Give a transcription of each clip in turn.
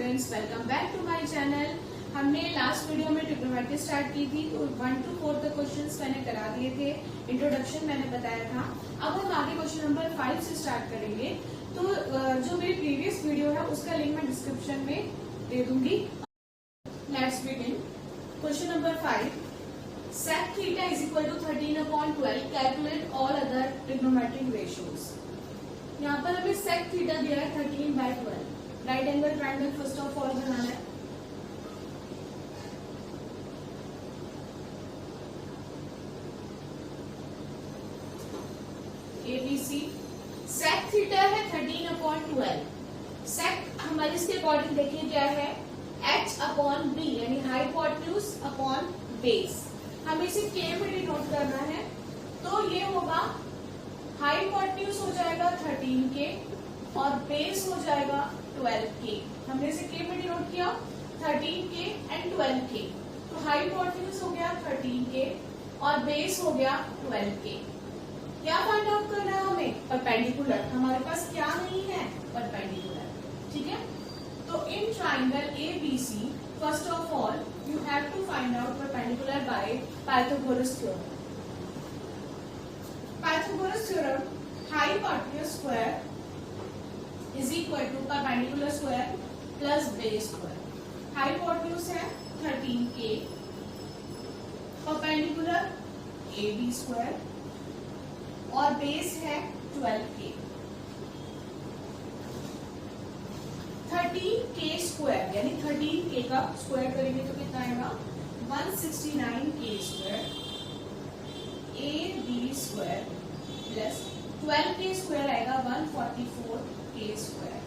Students, welcome back to my channel. हमने last video में trigonometry start की थी, तो 1 to 4 तक क्वेश्चंस मैंने करा दिए थे, इंट्रोडक्शन मैंने बताया था। अब हम आगे क्वेश्चन नंबर 5 से स्टार्ट करेंगे। तो जो मेरी प्रीवियस वीडियो है उसका लिंक मैं डिस्क्रिप्शन में दे दूंगी। Let's begin. Question number 5, sec theta is equal to 13/12, calculate all other trigonometric ratios। यहाँ पर हमें sec थीटा दिया है 13/12। Right angle triangle first of all बनाना है। ABC sec थीटा है 13/12। sec हमारे इसके अकॉर्डिंग देखिए क्या है, h/b यानी हाइपोटेन्यूज अपॉन बेस। हमें इसे k में डिनोट करना है, तो ये होगा हाइपोटेन्यूज हो जाएगा 13k और बेस हो जाएगा 12k। हमने इसे k में डिनोट किया 13k एंड 12k, तो हाइपोटेन्यूज हो गया 13k और बेस हो गया 12k। क्या फाइंड आउट करना है हमें? परपेंडिकुलर। हमारे पास क्या नहीं है? परपेंडिकुलर। ठीक है, तो in triangle ABC first of all you have to find out perpendicular by Pythagoras theorem. Pythagoras theorem, hypotenuse square is equal to perpendicular square plus base square। Hypotenuse है 13k, perpendicular AB square और base है 12k। 13k square यानी 13k का square करेंगे तो कितना आएगा? 169k square AB square plus 12k square आएगा 144k स्क्वायर।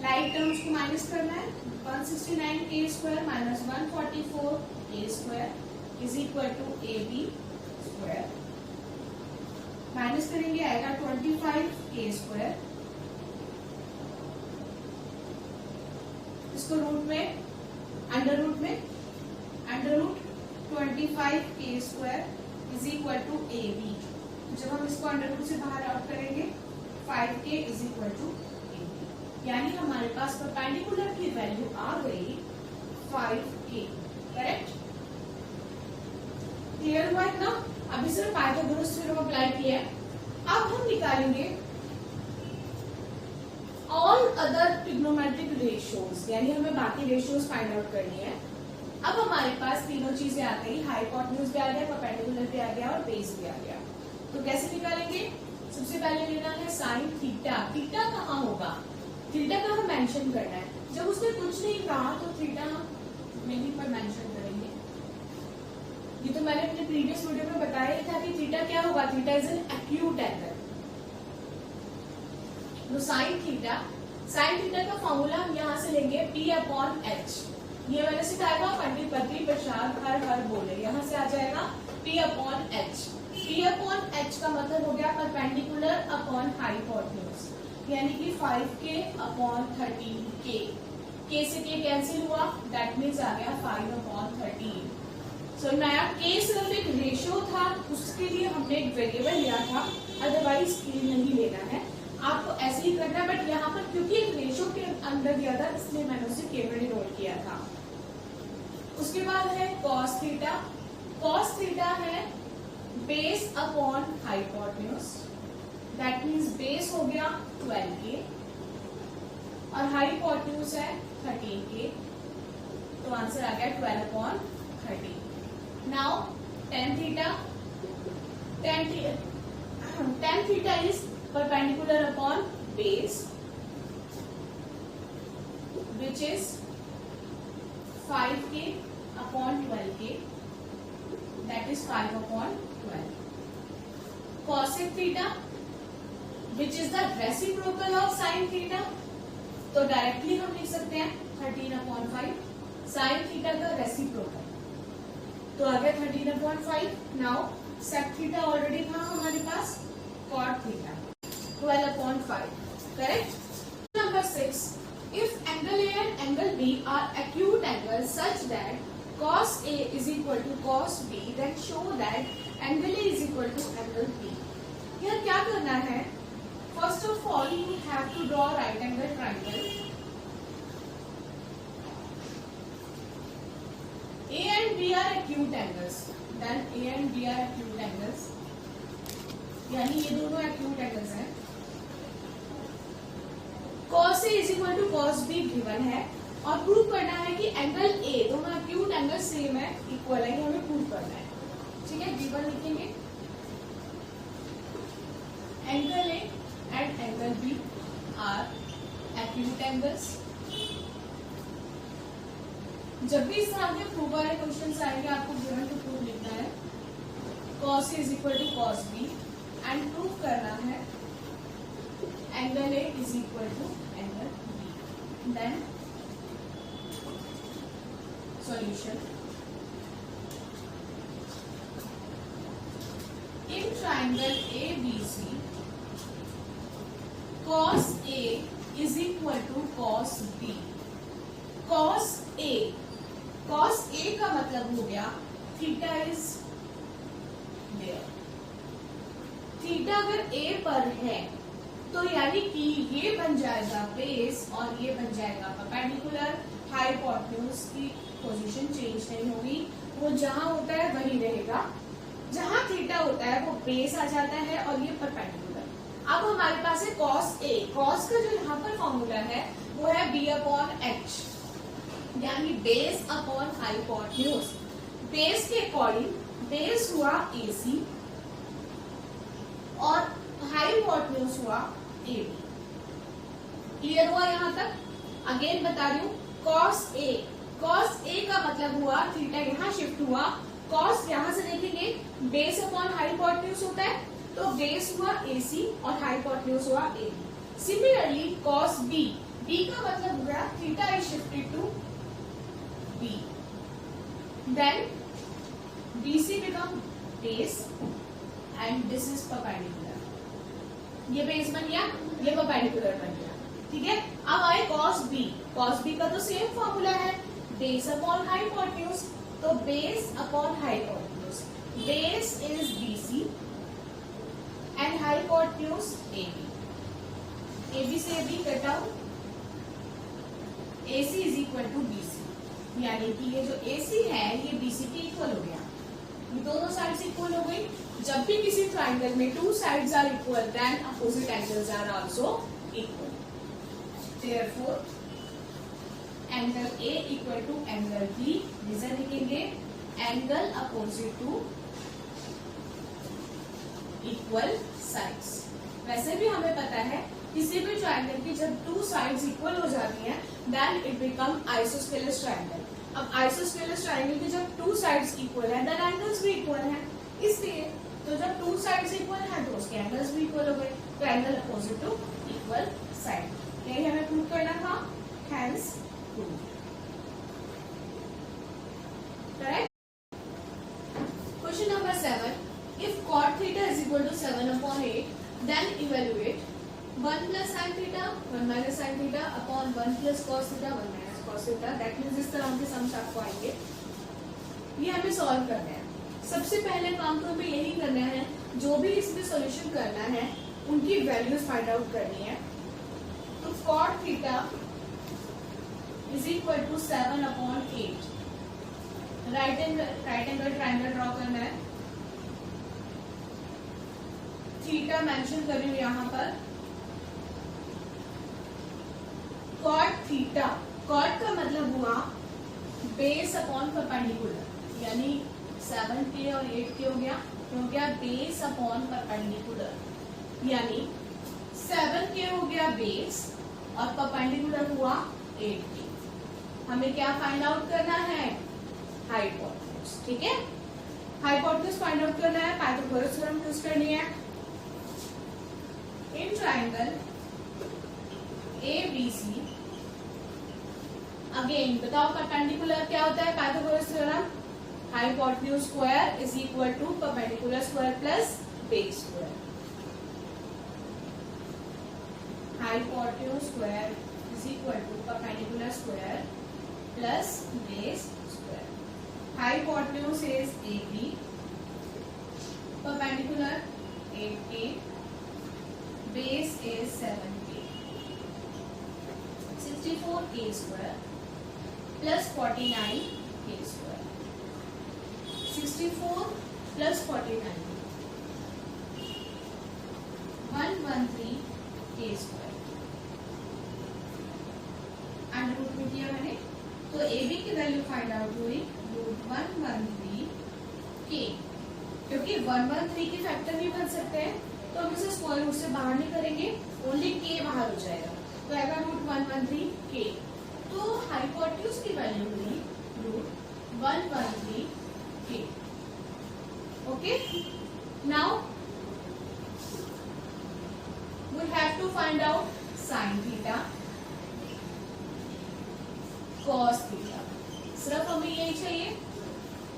लाइट टर्म्स को माइनस करना है, 169k square minus 144k square is equal to AB square. Minus करेंगे आएगा 25k स्क्वायर। इसको रूट में under root 25k square is equal to AB। जब हम इसको अंडर रूट से बाहर आउट करेंगे 5k is equal to AB, यानी हमारे पास परपेंडिकुलर की वैल्यू आ गई 5k। करेक्ट? क्लियर हुआ इतना? अभी सिर्फ पाइथागोरस थ्योरम अप्लाई किया है। अब हम निकालेंगे ऑल अदर ट्रिग्नोमेट्रिक रेशियोज, यानी हमें बाकी रेशियोज फाइंड आउट करनी है। अब हमारे पास तीनों चीजें आ गई, हाइपोटेन्यूज भी आ गया, परपेंडिकुलर भी आ गया और बेस भी आ गया। तो कैसे निकालेंगे? सबसे पहले लेना है साइन थीटा। थीटा कहाँ होगा? थीटा का हम मेंशन करना है। जब उसने कुछ नहीं कहा तो थीटा में ही पर मेंशन करेंगे। ये तो मैंने अपने प्रीवियस वीडियो में बताया ही था कि थीटा क्या होगा। Theta is an acute angle. तो साइन थीटा का फॉर्मूला हम यहाँ से लेंगे P/H। ये मैंने सिखाया था, पंडित बद्री प्रसाद हर बोले। यहाँ से आ जाएगा P/H। P/H का मतलब हो गया परपेंडिकुलर अपॉन हाइपोटेन्यूज, यानी कि 5k अपॉन 13k। k से k कैंसिल हुआ, दैट मीन्स आ गया 5/13। सो नया k सिर्फ एक रेशियो था, उसके लिए हमने एक वेरिएबल लिया था, अदरवाइज k नहीं लेना है। आपको ऐसे ही करना है, बट यहाँ पर क्योंकि एक रेशियो के अंदर दिया था इसलिए मैंने उसे k में डिनोट किया था। उसके बाद है cos थीटा। cos थीटा है base upon hypotenuse, that means base हो गया 12k और हाइपोटेन्यूज है 13k, तो आंसर आ गया 12/13। Now tan theta is perpendicular upon base, which is 5k upon 12k, that is 5/12. Cosec theta, which is the reciprocal of sin theta, तो directly हम लिख सकते हैं 13/5 sin theta का रेसिप्रोकल, तो आ गया 13/5। नाउ sec theta ऑलरेडी था हमारे पास, cot theta 12/5। Correct? Number 6. If angle A and angle B are acute angles such that cos A is equal to cos B, then show that angle A is equal to angle B। यहाँ क्या करना है? First of all, you have to draw right angle triangle acute angles. Then A and B are acute angles. यानी ये दोनों acute angles हैं. cos A is equal to cos B given है और प्रूव करना है कि एंगल A दोनों acute एंगल सेम है, इक्वल है, ये हमें प्रूव करना है. ठीक है, given लिखेंगे. Angle A and angle B are acute angles. जब भी इस तरह के प्रूव वाले क्वेश्चन आएंगे आपको गिवन टू प्रूव लिखना है cos A is equal to cos B and prove करना है angle A is equal to angle B. Then solution. In triangle ABC cos A is equal to cos B. cos A का मतलब हो गया theta is there. Theta अगर A पर है तो यानी कि ये बन जाएगा बेस और ये बन जाएगा परपेंडिकुलर. हाइपोटेन्यूज की पोजीशन चेंज नहीं होगी, वो जहां होता है वही रहेगा. जहां थीटा होता है वो बेस आ जाता है और ये परपेंडिकुलर. अब हमारे पास है cos A. cos का जो यहाँ पर फॉर्मूला है वो है B अपॉन H, यानी बेस अपॉन हाइपोटेन्यूज. बेस के अकॉर्डिंग बेस हुआ AC और हाइपोटेन्यूज हुआ AB. क्लियर हुआ यहाँ तक? अगेन बता रही हूँ, cos A का मतलब हुआ थीटा यहाँ शिफ्ट हुआ. cos यहाँ से देखेंगे बेस अपॉन हाइपोटेन्यूज होता है, तो बेस हुआ AC और हाइपोटेन्यूज हुआ AB. सिमिलरली cos B का मतलब हो गया theta is shifted to B. Then BC become base and this is perpendicular. ये बेस बन गया, ये परपेंडिकुलर बन गया. ठीक है, अब आए cos B. cos B का तो सेम फॉर्मूला है, बेस अपॉन हाइपोटेन्यूज. तो base upon hypotenuse, base is BC and hypotenuse AB. AB से AB cut out, AC is equal to BC. यानी कि ये जो AC है ये BC के इक्वल हो गया. ये दोनों साइड्स इक्वल हो गई. जब भी किसी ट्राइंगल में two sides are equal then opposite angles are also equal. Therefore angle A equal to angle B. Reason लिखेंगे angle opposite to equal sides. वैसे भी हमें पता है किसी भी ट्राइंगल की जब टू साइड्स इक्वल हो जाती हैं then it become isosceles triangle. अब आइसोस्केलस ट्राइंगल की जब टू साइड्स इक्वल है देन एंगल्स भी इक्वल हैं. इसलिए तो जब टू साइड्स इक्वल हैं तो उसके एंगल्स भी इक्वल हो गए. तो angle opposite to equal side, यही हमें प्रूव करना था. Hence prove. Correct. Question number 7. If cot theta is equal to 7/8 then evaluate 1 plus sin theta 1 minus sin theta upon 1 plus cos theta 1 minus cos theta. That means इस तरह के sums आपको आएंगे. ये हमें सॉल्व करना है. सबसे पहले काम तो हमें यही करना है, जो भी इसमें सॉल्यूशन करना है उनकी वैल्यूज फाइंड आउट करनी है. तो cot theta is equal to 7/8. Right angle triangle draw करना है. थीटा मेंशन कर रही हूं यहाँ पर. cot थीटा, cot का मतलब हुआ बेस अपॉन परपेंडिकुलर, यानी 7K और 8K हो गया बेस अपॉन परपेंडिकुलर. यानी 7K हो गया बेस और परपेंडिकुलर हुआ 8K. हमें क्या फाइंड आउट करना है? हाइपोटेन्यूज. ठीक है, हाइपोटेन्यूज फाइंड आउट करना है. पाइथागोरस थ्योरम यूज करनी है. इन ट्राइंगल ABC अगेन बताओ परपेंडिकुलर क्या होता है? Pythagoras theorem hypotenuse square is equal to perpendicular square plus base square. Hypotenuse square is equal to perpendicular square plus base square. Hypotenuse is AB, perpendicular 8K, base is 7K. 64K square plus 49K square. 64 plus 49 113 के square under root में किया मैंने, तो A B की value find out हुई root 113 के, क्योंकि 113 के फैक्टर भी बन सकते हैं तो हम इसे स्क्वायर रूट से बाहर नहीं करेंगे, ओनली के बाहर हो जाएगा, तो आएगा रूट 113 के। तो हाइपोटेन्यूज की वैल्यू हुई रूट 113 के। Okay, now we have to find out sin theta, cos theta, सिर्फ हमें यही चाहिए।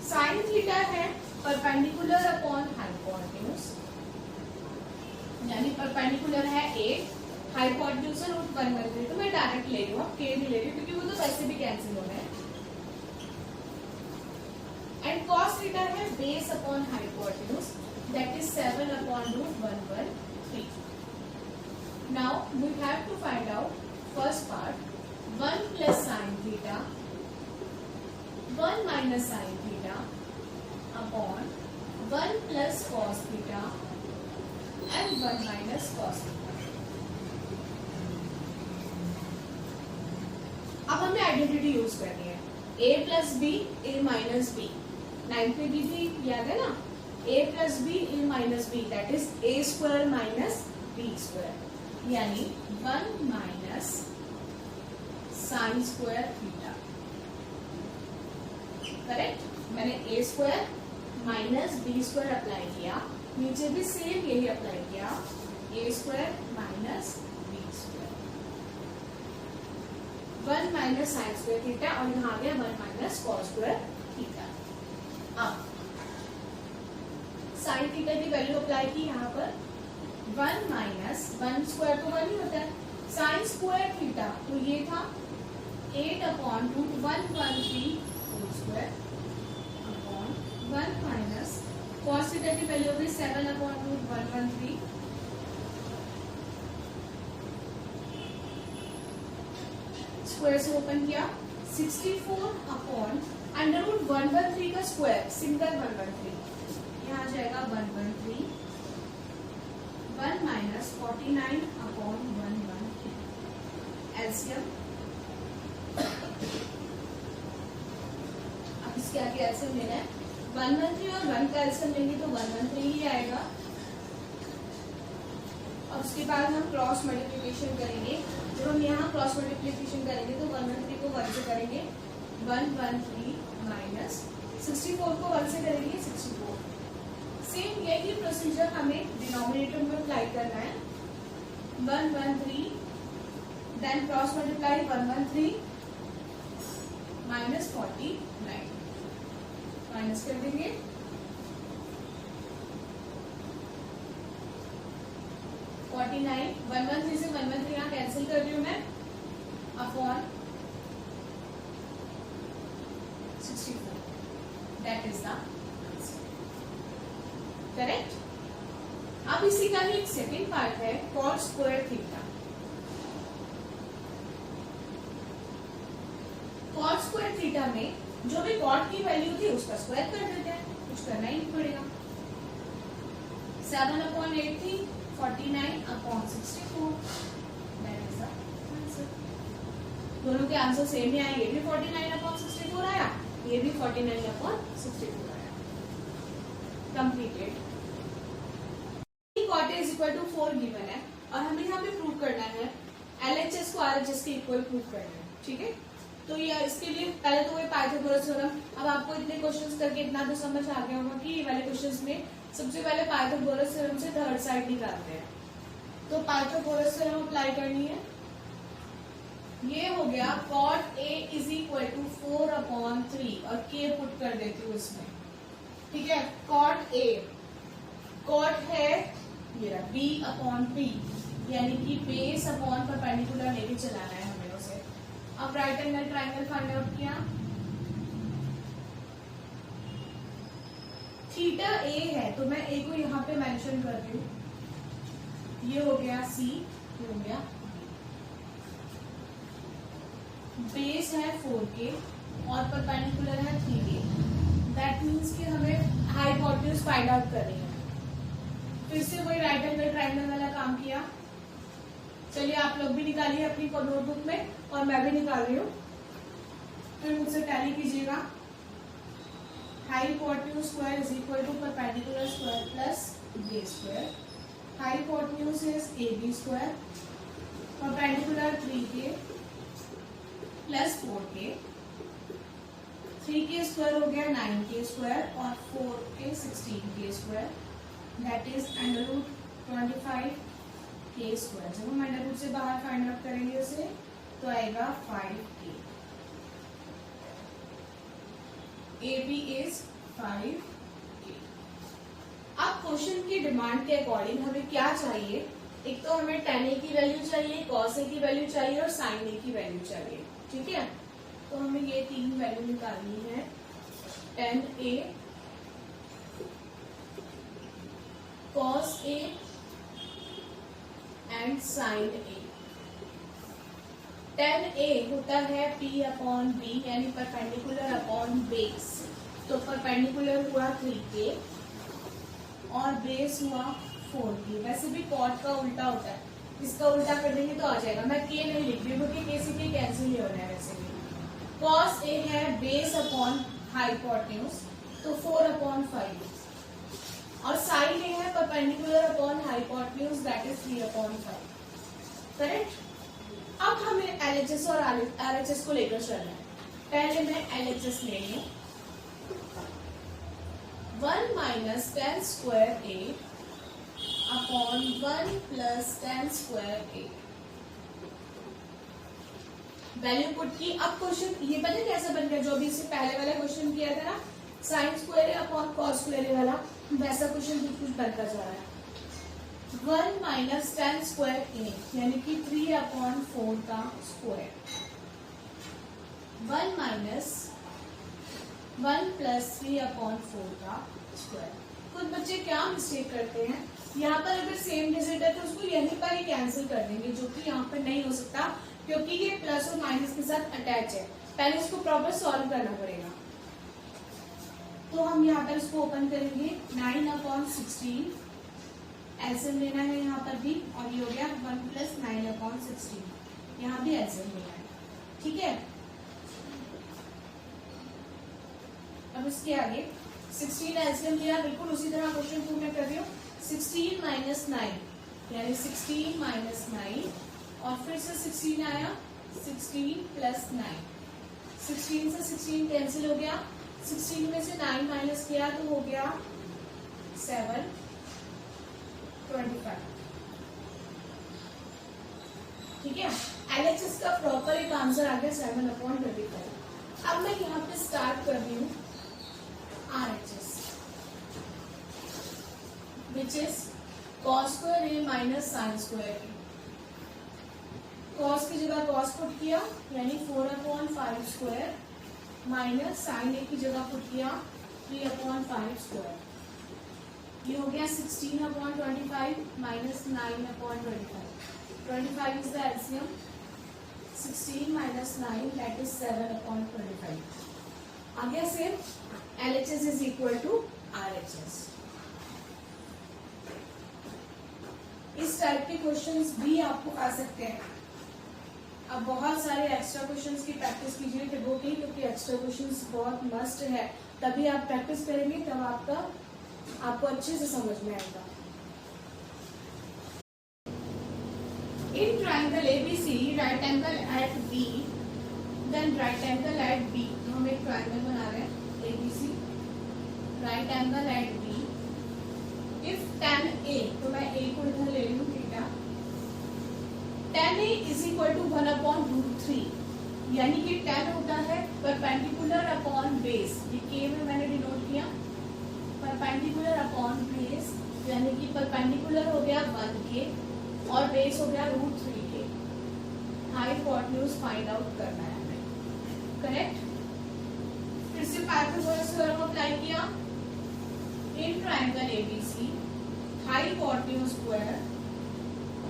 sin theta है परपेंडिकुलर अपॉन हाइपोटेन्यूज, यानी परपेंडिकुलर है ए, हाइपोटेन्यूज है रूट 113, तो मैं डायरेक्ट ले रही हूँ, के भी ले रही हूँ क्योंकि वो तो वैसे भी कैंसिल हो रहे हैं। एंड cos theta है base upon hypotenuse, that is 7 upon root 113। Now we have to find out first part 1 plus sin theta 1 minus sin theta upon 1 plus cos theta and 1 minus cos theta। अब हमें identity use करनी है, a plus b a minus b, 9 पे दी थी याद है ना, a plus b a minus b that is a square minus b square, यानी 1 minus sine square theta. Correct, मैंने A square minus B square apply किया, नीचे भी सेम यही अप्लाई किया, A square minus B square, 1 minus sine square theta, और यहाँ आ गया 1 माइनस कॉस स्क्वायर थीटा। अब साइन थीटा की वैल्यू अप्लाई की यहाँ पर, 1 माइनस 1 स्क्वायर तो 1 ही होता है, साइन स्क्वायर थीटा तो ये था 8 upon root 113 whole square upon 1 minus cos theta की वैल्यू होगी 7 अपॉन रूट 113, स्क्वायर से ओपन किया 64 अपॉन अंडर रूट 113 का स्क्वायर, सिंगल 113, यहाँ आ जाएगा 113 1 माइनस 49 अपॉन 113 एलसीएम। अब इसके आगे एलसीएम लेना है, 113 और 1 का एलसीएम लेंगे तो 113 ही आएगा, और उसके बाद हम क्रॉस मल्टीप्लिकेशन करेंगे, जब हम यहाँ क्रॉस मल्टीप्लिकेशन करेंगे तो 113 को 1 से करेंगे 113 माइनस 64 को 1 से करेंगे 64। सेम यही प्रोसीजर हमें डिनोमिनेटर में अप्लाई करना है, 113 then cross multiply 113 minus 49 minus कर देंगे, 49 113 से 113 यहाँ कैंसिल कर रही हूँ मैं, upon 64, that is the correct. अब इसी का ही एक सेकेंड पार्ट है cot square theta. Cot square theta में जो भी कॉट की वैल्यू थी उसका स्क्वायर कर देते हैं, कुछ करना ही नहीं पड़ेगा, 7 अपॉन 8 थी 49 अपॉन 64, दोनों के आंसर सेम ही आए, ये भी 49 अपॉन 64 आया, ये भी 49 अपॉन 64 आया, completed. Cot is equal to 4 given है और हमें यहाँ पे प्रूव करना है LHS को RHS के इक्वल प्रूव करना है, ठीक है। तो ये इसके लिए पहले तो वही पाइथागोरस थ्योरम, अब आपको इतने क्वेश्चंस करके इतना तो समझ आ गया होगा कि ये वाले क्वेश्चंस में सबसे पहले पाइथागोरस थ्योरम से थर्ड साइड निकालते हैं, तो पाइथागोरस थ्योरम अप्लाई करनी है। ये हो गया cot A is equal to 4 upon 3 और k पुट कर देती हूँ इसमें, ठीक है। cot A cot है ये b अपॉन p, यानी कि बेस अपॉन परपेंडिकुलर लेके चलाना है हमें उसे। अब right angle triangle find out किया, थीटा a है तो मैं a को यहाँ पे मेंशन कर रही हूँ, ये हो गया c, ये हो गया बेस है 4k और परपेंडिकुलर है 3k, दैट मीन्स कि हमें हाइपोटेन्यूज फाइंड आउट करनी है। फिर से वही राइट एंगल ट्रायंगल वाला काम किया। चलिए आप लोग भी निकालिए अपनी नोटबुक में, और मैं भी निकाल रही हूँ, फिर मुझसे टैली कीजिएगा। Hypotenuse square is equal to perpendicular square plus B square. Hypotenuse is AB square, perpendicular 3K plus 4K। 3K square हो गया 9K स्क्वायर, और 4K 16K square, that is under root 25K square. जब हम under root से बाहर find out करेंगे उसे, तो आएगा 5K। AB is 5K। अब क्वेश्चन की डिमांड के अकॉर्डिंग हमें क्या चाहिए? एक तो हमें tan A की वैल्यू चाहिए, cos A की वैल्यू चाहिए और sin A की वैल्यू चाहिए। ठीक है, तो हमें ये तीन वैल्यू निकालनी है, tan A, cos A and sin A। tan A होता है P अपॉन B, यानी परपेंडिकुलर अपॉन बेस। तो परपेंडिकुलर हुआ 3K और बेस हुआ 4K। वैसे भी कॉट का उल्टा होता है, इसका उल्टा कर देंगे तो आ जाएगा। मैं K नहीं लिख रही क्योंकि K से K कैंसिल ही हो रहा है। वैसे भी cos A है बेस अपॉन हाइपोटेन्यूज, तो 4 अपॉन 5, और sin A है perpendicular upon hypotenuse, that is 3 upon 5। Correct. अब हमें LHS और RHS को लेकर चलना है। पहले मैं LHS ले लूं। 1 minus tan square A upon 1 plus tan square A। Value put की। अब क्वेश्चन ये पता कैसा बन गया, जो अभी इससे पहले वाला क्वेश्चन किया था ना, साइन स्क्वायर ए अपॉन कॉस स्क्वायर ए वाला, वैसा क्वेश्चन कुछ बनता जा रहा है। 1 माइनस tan स्क्वायर ए यानी कि 3 अपॉन 4 का स्क्वायर, 1 माइनस 1 प्लस 3 अपॉन 4 का स्क्वायर। कुछ बच्चे क्या मिस्टेक करते हैं, यहाँ पर अगर सेम डिजिट है तो उसको यहीं पर ही कैंसिल कर देंगे, जो कि यहाँ पर नहीं हो सकता क्योंकि ये प्लस और माइनस के साथ अटैच है। पहले इसको प्रॉपर सॉल्व करना पड़ेगा। तो हम यहाँ पर इसको ओपन करेंगे, 9 अपॉन 16 एलसीएम लेना है यहाँ पर भी, और ये हो गया 1 प्लस 9 अपॉन 16, यहाँ भी एलसीएम लेना है। ठीक है, अब इसके आगे 16 एलसीएम लिया, बिल्कुल उसी तरह क्वेश्चन 2 में कर रही हूँ। 16 माइनस 9 यानी 16 माइनस 9, और फिर से 16 आया, 16 प्लस 9, 16 से 16 कैंसिल हो गया, 16 में से 9 माइनस किया तो हो गया 7, 25। ठीक है, एलएचएस का प्रॉपर एक आंसर आ गया 7 अपॉन 25। अब मैं यहाँ पे स्टार्ट कर रही हूँ RHS, which is cos square A minus sine square A. Cos की जगह कॉस पुट किया यानी 4 अपॉन 5 स्क्वायर, माइनस साइन ए की जगह पुट किया 3 अपॉन 5 स्क्वायर। ये हो गया 16 upon 25 minus 9 upon 25। 25 is the LCM, 16 minus 9 that is 7 upon 25। आगे से LHS is equal to RHS। इस टाइप के क्वेश्चंस भी आपको आ सकते हैं। अब बहुत सारे एक्स्ट्रा क्वेश्चंस की प्रैक्टिस कीजिए, टिबो की, क्योंकि एक्स्ट्रा क्वेश्चंस बहुत मस्ट है। तभी आप प्रैक्टिस करेंगे तब आपको अच्छे से समझ में आएगा। In triangle ABC right angle at B, then right angle at B। तो हम एक ट्राइंगल बना रहे हैं ABC, right angle at B। If tan A, तो मैं A को इधर ले लूं थीटा, tan A is equal to 1 upon root 3, यानी कि tan होता है परपेंडिकुलर अपॉन बेस। ये K में मैंने डिनोट किया, परपेंडिकुलर अपॉन बेस, यानी कि परपेंडिकुलर हो गया 1K और बेस हो गया root 3K। Hypotenuse find out करना है हमें, करेक्ट। फिर से पाइथागोरस थ्योरम अप्लाई किया। इन triangle ABC hypotenuse square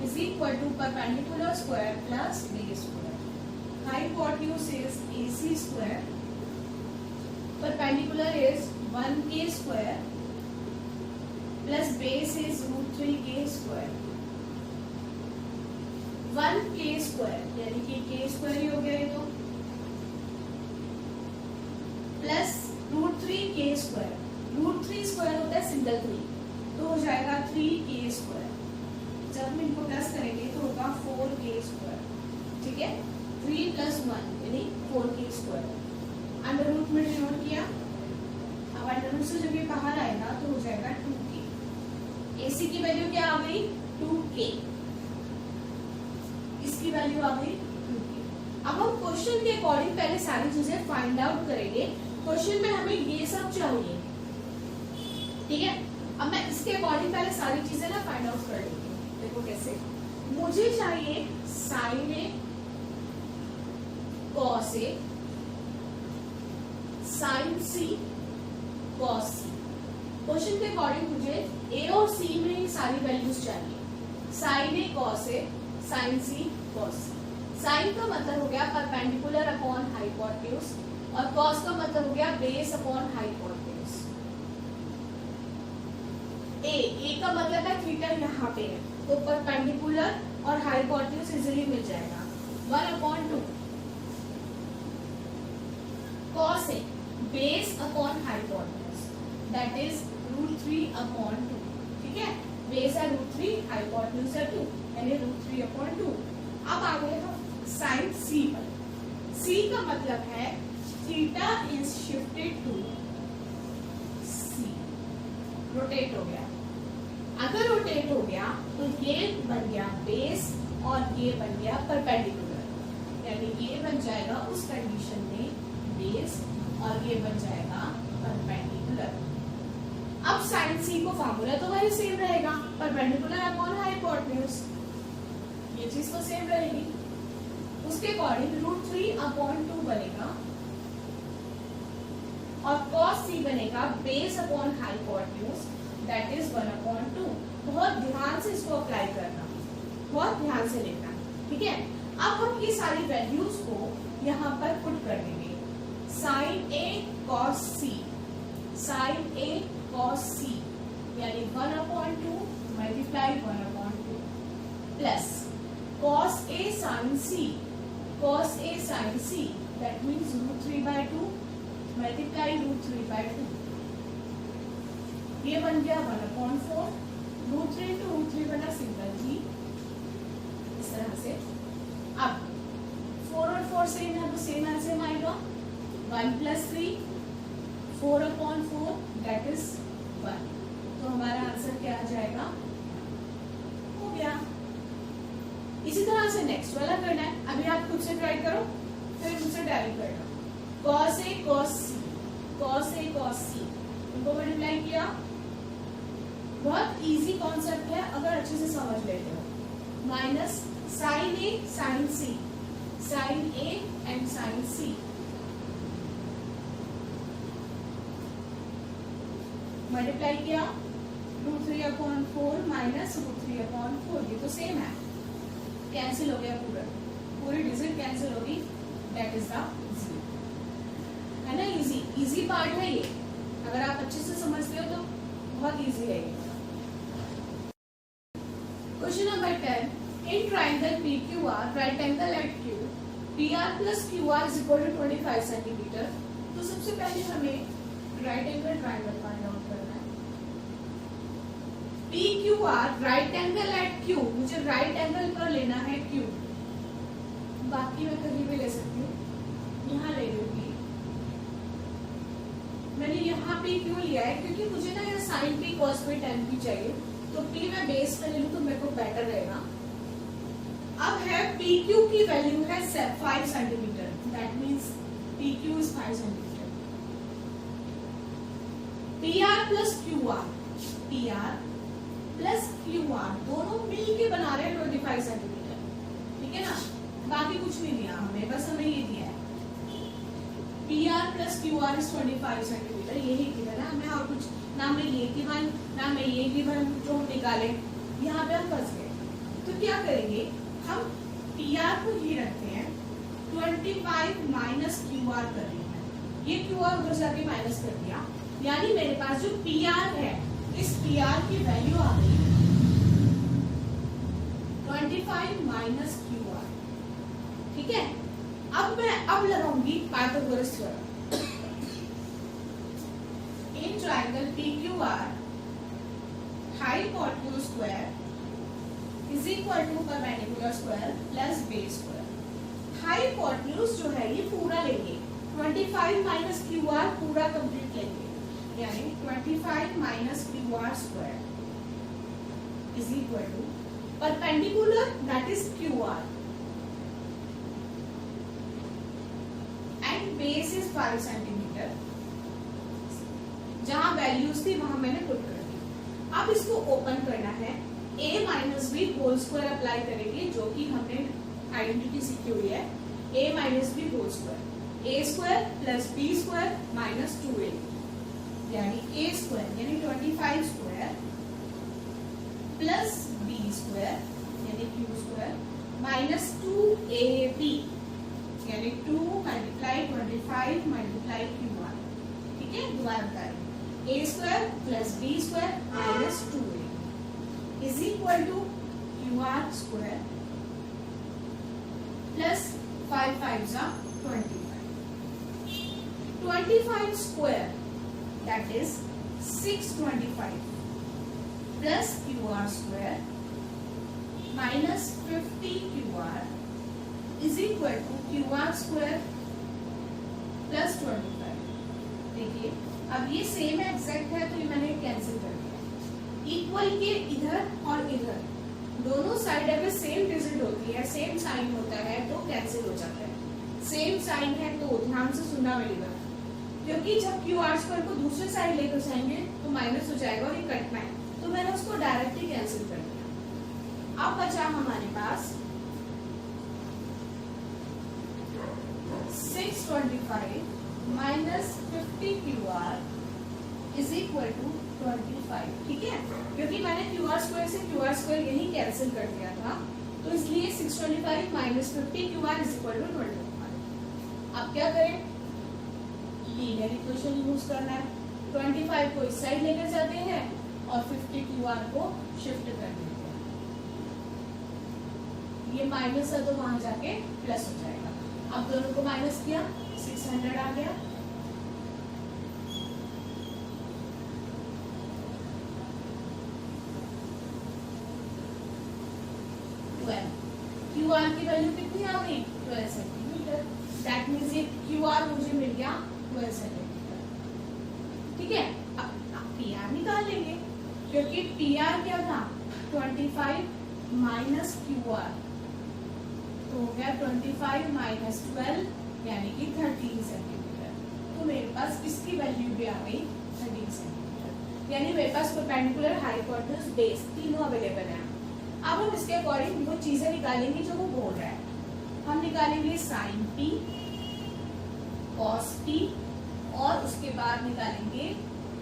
is equal to perpendicular square plus base square. Hypotenuse is AC square perpendicular is 1k square plus base is √3k square. 1k square यानी कि k square ही हो गया ये तो, plus √3k square. √3 square होता है single 3, तो हो जाएगा 3k स्क्वायर। जब हम इनको प्लस करेंगे तो होगा 4k स्क्वायर। ठीक है, 3 + 1 यानी 4k स्क्वायर। अंडर रूट में डिनोट किया। अब अंडर रूट से जब ये बाहर आएगा तो हो जाएगा 2k। AC की वैल्यू क्या आ गई? 2k। इसकी वैल्यू आ गई 2k। अब हम क्वेश्चन के अकॉर्डिंग पहले सारी चीजें फाइंड आउट करेंगे। क्वेश्चन में हमें ये सब चाहिए, ठीक है। अब मैं इसके अकॉर्डिंग पहले सारी चीजें ना फाइंड आउट कर लूंगी। देखो कैसे, मुझे चाहिए sin A cos A, sin C cos C। Question के अकॉर्डिंग मुझे A और C में ही सारी वैल्यूज चाहिए। sin A cos A, sin C cos C। sin का मतलब हो गया परपेंडिकुलर अपॉन हाइपोटेन्यूज और cos का मतलब हो गया बेस अपॉन हाइपोटेन्यूज। A का मतलब है थीटा यहाँ पे है, तो परपेंडिकुलर और हाइपोटेन्यूज इजीली मिल जाएगा। 1/2 cos A base upon hypotenuse that is √3/2। ठीक है, बेस है √3, हाइपोटेन्यूज है 2 यानी √3/2। अब आ गए हम sin C पर। C का मतलब है theta is shifted to C, rotate हो गया। अगर रोटेट हो गया तो ये बन गया बेस और ये बन गया परपेंडिकुलर, यानी ये बन जाएगा उस कंडीशन में बेस और ये बन जाएगा परपेंडिकुलर। अब sin C को फार्मूला तो वही सेम रहेगा, परपेंडिकुलर अपॉन हाइपोटेन्यूज, ये चीज तो सेम रहेगी। उसके अकॉर्डिंग √3/2 बनेगा और cos C बनेगा base upon hypotenuse that is 1/2। बहुत ध्यान से इसको अप्लाई करना, बहुत ध्यान से लेना, ठीक है। अब हम ये सारी वैल्यूज को यहाँ पर पुट कर देंगे। sin A cos C, sin A cos C यानी 1/2 multiply 1/2 plus cos A sin C, cos A sin C that means √3/2 multiply √3/2। ये बन गया 1/4, √3 into √3 बना सिंपल जी, इस तरह से। अब 4 और 4 सेम है तो सेम एल्सियम आएगा। 1 + 3 4/4 दैट इज 1। तो हमारा आंसर क्या आ जाएगा? हो गया। इसी तरह से नेक्स्ट वाला करना है। अभी आप खुद से ट्राई करो, फिर मुझसे टैली करना। cos A cos C, cos A cos C इनको मल्टीप्लाई किया। बहुत इजी कॉन्सेप्ट है अगर अच्छे से समझ लेते हो। Minus sin A sin C, sin A and sin C multiply किया √3/4 माइनस √3/4, ये तो सेम है, कैंसिल हो गया, पूरी डिजिट कैंसिल होगी, दैट इज द 0। है ना, इजी पार्ट है ये, अगर आप अच्छे से समझते हो तो बहुत इजी है ये। Question number 10, in triangle PQR right angle at Q PR + QR = 25 centimetre. तो सबसे पहले हमें right angle triangle find out करना है। PQR right angle at Q, मुझे राइट एंगल पर लेना है Q, बाकी मैं कहीं भी ले सकती हूँ, यहाँ ले लूंगी। मैंने यहाँ पे क्यों लिया है, क्योंकि मुझे ना यहाँ sin P cos P tan P चाहिए, तो P मैं बेस पे ले लूँ तो मेरे को बेटर रहेगा। अब है PQ की वैल्यू है 5 centimetre, that means PQ is 5 centimetre. PR + QR, PR + QR दोनों मिलके बना रहे हैं 25 सेंटीमीटर, ठीक है ना। बाकी कुछ नहीं दिया हमें, बस हमें ये दिया है PR + QR = 25 सेंटीमीटर, यही दिया ना हमें, और कुछ ना मैं ये गिवन ना मैं ये गिवन जो हम निकाले, यहाँ पे हम फंस गए। तो क्या करेंगे, हम PR को ही रखते हैं, 25 - QR कर रहे हैं, ये क्यू आर उधर जाके माइनस कर दिया, यानी मेरे पास जो पी आर है, इस पी आर की वैल्यू आ गई 25 माइनस क्यू आर। ठीक है, अब मैं लगाऊंगी Pythagoras theorem. In triangle P Q R hypotenuse square is equal to perpendicular square plus base square. Hypotenuse जो है ये पूरा लेंगे, 25 माइनस क्यू आर पूरा कंप्लीट लेंगे, यानी 25 minus Q R square is equal to perpendicular that is Q R and base is 5 centimetre. जहां values थी वहां मैंने पुट कर दी। अब इसको ओपन करना है, a minus B whole square apply करेंगे, जो कि हमने आइडेंटिटी सीखी हुई है, a minus B whole square, a square plus b square minus 2a, यानी a स्क्वायर यानी 25 स्क्वायर प्लस b स्क्वायर यानी q स्क्वायर माइनस 2ab यानी 2 मल्टीप्लाई 25 मल्टीप्लाई q आर। ठीक है, दोबारा बता रही हूँ, a square plus b square minus 2a is equal to Q R square plus 5 5 जा 25 square that is 625 plus Q R square minus 50 Q R is equal to Q R square plus 25। देखिए अब ये same exact है तो ये मैंने cancel कर दिया। इक्वल के इधर और इधर दोनों साइड अगर सेम डिजिट होती है, सेम साइन होता है तो कैंसिल हो जाता है। सेम साइन है तो ध्यान से सुनना मेरी बात, क्योंकि जब क्यू आर स्क्वायर को दूसरे साइड लेकर जाएंगे तो माइनस हो जाएगा और ये कटना है, तो मैंने उसको डायरेक्टली कैंसिल कर दिया। अब बचा हमारे पास 625 minus 50 Q R is equal to 25। ठीक है, क्योंकि मैंने क्यू आर स्क्वायर से क्यू आर स्क्वायर यही कैंसिल कर दिया था, तो इसलिए 625 minus 50 Q R is equal to 25। अब क्या करें, लीनियर इक्वेशन यूज करना है। 25 को इस साइड लेकर जाते हैं और 50 क्यू आर को शिफ्ट कर देते हैं। ये माइनस है तो वहां जाके प्लस हो जाएगा। अब दोनों को माइनस किया, 600 आ गया। क्यू आर की वैल्यू कितनी आ गई, 12 सेंटीमीटर। दैट मीन्स ये क्यू आर मुझे मिल गया 12 सेंटीमीटर। ठीक है, अब पी आर निकाल लेंगे, क्योंकि पी आर क्या था 25 माइनस क्यू आर, तो हो गया 25 माइनस 12 यानी कि 13 सेंटीमीटर। तो मेरे पास इसकी वैल्यू भी आ गई 13 सेंटीमीटर, यानी मेरे पास परपेंडिकुलर, हाइपोटेन्यूज, बेस तीनों अवेलेबल है। अब हम इसके अकॉर्डिंग वो चीजें निकालेंगे जो वो बोल रहा है। हम निकालेंगे साइन पी, कॉस पी और उसके बाद निकालेंगे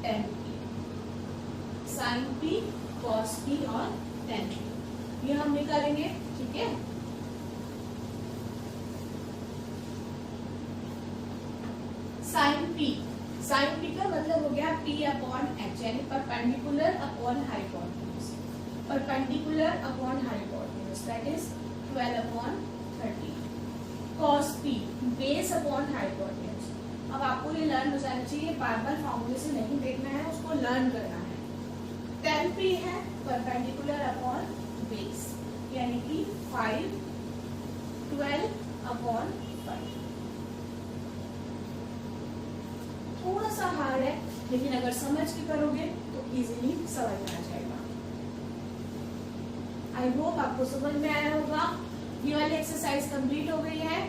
tan P. Sine P, cos P और टेन पी ये हम निकालेंगे। ठीक है, साइन पी का मतलब हो गया पी अपॉन एच, यानी perpendicular upon hypotenuse, perpendicular upon hypotenuse that is 12 upon 13। Cos P base upon hypotenuse. अब आपको ये लर्न हो जाना चाहिए, बार बार फॉर्मूले से नहीं देखना है, उसको लर्न करना है। टेन पी है परपेंडिकुलर अपॉन बेस, यानी कि 5 12 अपॉन 5। थोड़ा सा हार्ड है, लेकिन अगर समझ के करोगे तो इजीली समझ में आ जाएगा। आई होप आपको समझ में आया होगा। ये वाली एक्सरसाइज कंप्लीट हो गई है।